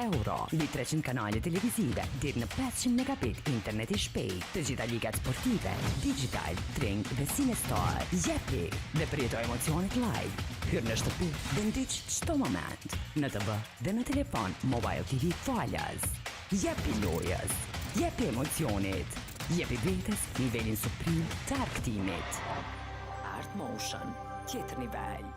euro, mbi 300 kanale televizive, deri në 500 megabit internet i shpejt, të gjitha ligat sportive, digital, Tring dhe Cinestar. Jepi dhe përjetoj emocionet live. Hyrë në shtëpi dhe ndiq çdo moment, në TV dhe në telefon Mobile TV falas. Jepi lojës, jepi emocionit, jepi vetës nivelin suprim të arktimit. Art Motion, tjetër nivel.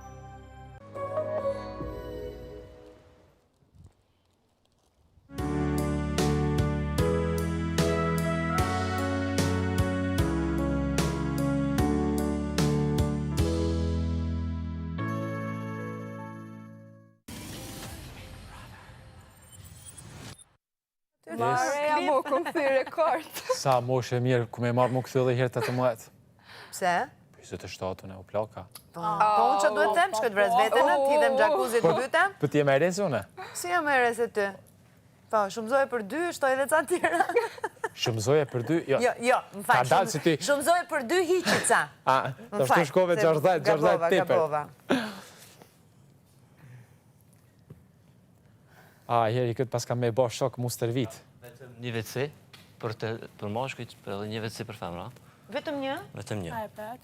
Mareja mo këmë thy rekord. Sa moshe mirë, ku me marrë mu këthy dhe herë 18. Pse? 27 u ploka. Po unë që duhet tem, që këtë vrez vetën, ti dhe më gjakuzit të dytem? Po ti e me eres une? Si e me eres e ty? Po, shumëzoje për 2, shtoj dhe ca tjera. Shumëzoje për 2? Jo, më faqë, shumëzoje për 2 hiqit ca. A, të shtu shkove 60 tiper. A, jeri këtë pas ka me bo shok mu stërvit. Vetëm një WC për moshkujt, për edhe një WC për femra. Vetëm një? Vetëm një.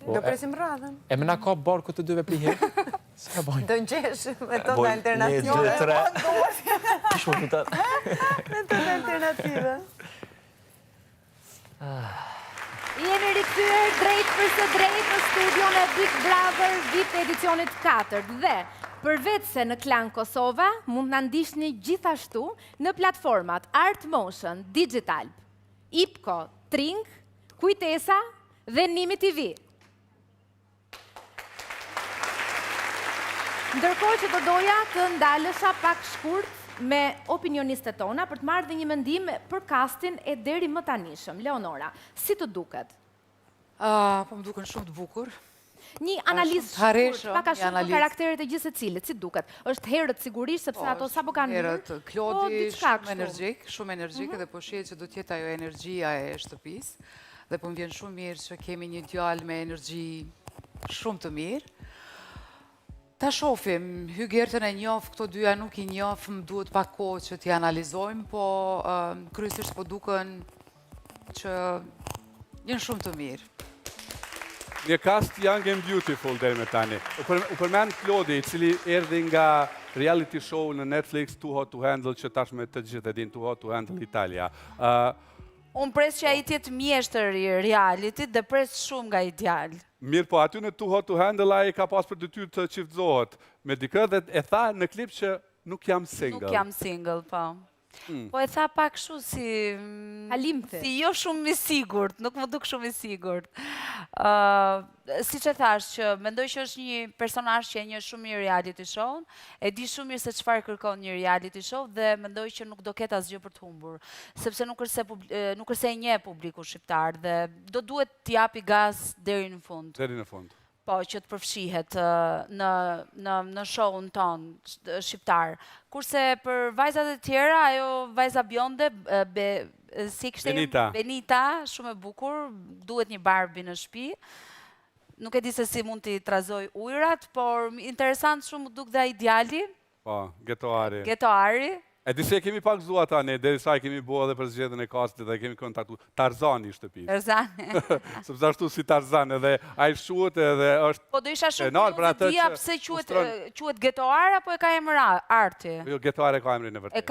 Do presim radhën. E më na ka borë këtë dyve pliherë? Se ka bojnë? Do në qesh me të nga internacione. 1, 2, 3. Kishë më të të. Me të nga alternative. Jeni rikthyer drejt për së drejt në studion e Big Brother VIP edicionit 4 dhe përveç se në Klan Kosova, mund në ndishni gjithashtu në platformat Art Motion, Digital, IPCO, Tring, Kujtesa dhe Nimi TV. Ndërkohë që do doja të ndalesha pak shkurt me opinionistet tona për të marrë dhe një mendim për castin e deri më tanishëm. Leonora, si të duket? Po më duken shumë të bukur. Një analizë shkurt, pak a shumë për karakteret e gjithë cilit, si duket? Është herët sigurisht, sepse ato sa po kanë mirë? Herët, Klodi shumë energjik, dhe po shihet që do tjetë ajo energjia e shtëpisë, dhe po më vjen shumë mirë që kemi një djalë me energji shumë të mirë. Ta shofim, Hygertën e njof, këto dyja nuk i njof, më duhet pak kohë që t'i analizojmë, po kryesisht po duken që jenë shumë të mirë. Një cast young and beautiful deri me tani. U përmend Klodi, i cili erdhi nga reality show në Netflix Too Hot to Handle, që tashme të gjithë e din Too Hot to Handle Italia. Unë pres që a i tjetë mjeshtër i reality dhe pres shumë nga ideal. Mirë po, aty në Too Hot to Handle a i ka pas për detyrë të çiftëzohet me dikë dhe e tha në klip që nuk jam single. Nuk jam single, po. Po e tha pak shu si jo shumë i sigurt, nuk më duk shumë i sigurt. Si që thash që mendoj që është një personazh që e një shumë mirë reality show, e di shumë mirë se çfarë kërkon një reality show dhe mendoj që nuk do ketë asgjë për të humbur, sepse nuk është e njeh publiku shqiptar dhe do duhet t'i japi gaz deri në fund. Deri në fund. Po, që të përfshihet në show-un ton shqiptar. Kurse për vajzat e tjera, ajo vajza bjonde, si kështë Benita, shumë e bukur, duhet një Barbie në shtëpi. Nuk e di se si mund t'i trazoj ujrat, por interesant shumë duk dhe ideali. Po, Getoari. Getoari. E di se kemi pak zua tani, deri sa kemi bua edhe për zgjedhjen e castit dhe kemi kontaktu Tarzani i shtëpisë. Tarzani. Sepse ashtu si Tarzan edhe ai shuhet edhe është. Po do isha shumë të dia pse quhet Getoar apo e ka emër Arti? Jo, Getoare ka emrin e vërtetë.